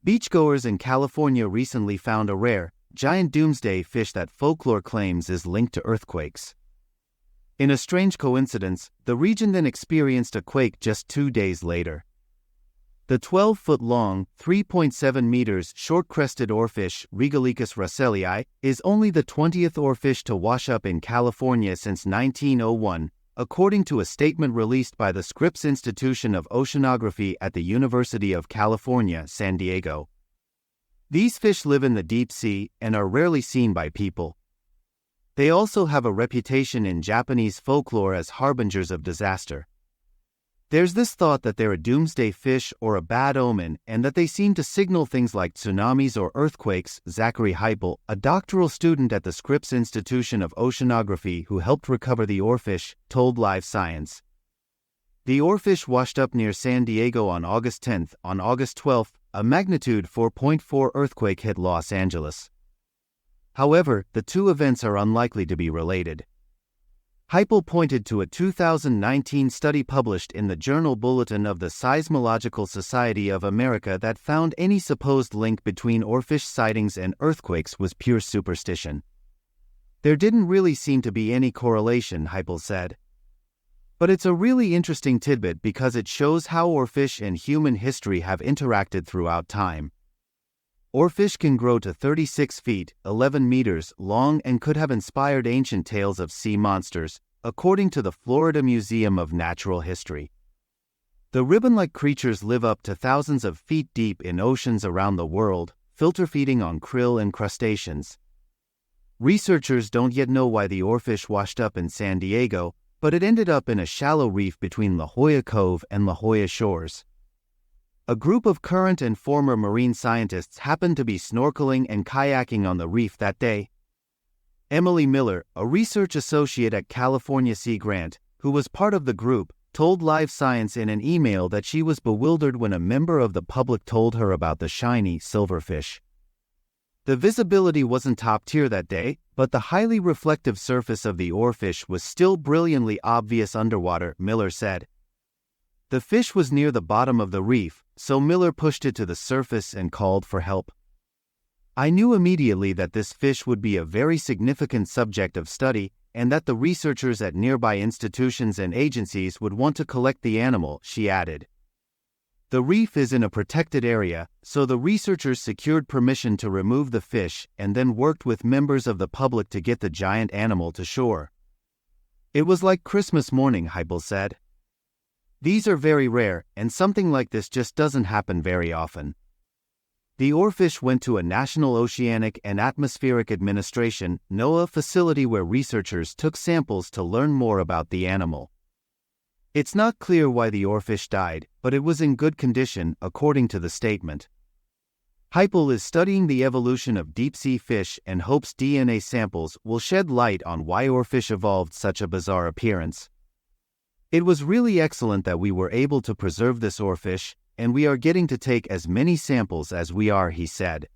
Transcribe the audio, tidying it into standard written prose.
Beachgoers in California recently found a rare, giant doomsday fish that folklore claims is linked to earthquakes. In a strange coincidence, the region then experienced a quake just 2 days later. The 12-foot-long, 3.7 meters short-crested oarfish Regalicus russellii is only the 20th oarfish to wash up in California since 1901, according to a statement released by the Scripps Institution of Oceanography at the University of California, San Diego. These fish live in the deep sea and are rarely seen by people. They also have a reputation in Japanese folklore as harbingers of disaster. There's this thought that they're a doomsday fish or a bad omen, and that they seem to signal things like tsunamis or earthquakes. Zachary Heipel, a doctoral student at the Scripps Institution of Oceanography who helped recover the oarfish, told Live Science. The oarfish washed up near San Diego on August 10. On August 12, a magnitude 4.4 earthquake hit Los Angeles. However, the two events are unlikely to be related. Heipel pointed to a 2019 study published in the Journal Bulletin of the Seismological Society of America that found any supposed link between oarfish sightings and earthquakes was pure superstition. There didn't really seem to be any correlation, Heipel said. But it's a really interesting tidbit because it shows how oarfish and human history have interacted throughout time. Oarfish can grow to 36 feet, 11 meters long and could have inspired ancient tales of sea monsters, according to the Florida Museum of Natural History. The ribbon-like creatures live up to thousands of feet deep in oceans around the world, filter feeding on krill and crustaceans. Researchers don't yet know why the oarfish washed up in San Diego, but it ended up in a shallow reef between La Jolla Cove and La Jolla shores. A group of current and former marine scientists happened to be snorkeling and kayaking on the reef that day. Emily Miller, a research associate at California Sea Grant, who was part of the group, told Live Science in an email that she was bewildered when a member of the public told her about the shiny silverfish. The visibility wasn't top tier that day, but the highly reflective surface of the oarfish was still brilliantly obvious underwater, Miller said. The fish was near the bottom of the reef, so Miller pushed it to the surface and called for help. I knew immediately that this fish would be a very significant subject of study, and that the researchers at nearby institutions and agencies would want to collect the animal, she added. The reef is in a protected area, so the researchers secured permission to remove the fish and then worked with members of the public to get the giant animal to shore. It was like Christmas morning, Heipel said. These are very rare, and something like this just doesn't happen very often. The oarfish went to a National Oceanic and Atmospheric Administration (NOAA) facility where researchers took samples to learn more about the animal. It's not clear why the oarfish died, but it was in good condition, according to the statement. Heipel is studying the evolution of deep-sea fish and hopes DNA samples will shed light on why oarfish evolved such a bizarre appearance. It was really excellent that we were able to preserve this oarfish, and we are getting to take as many samples as we are, he said.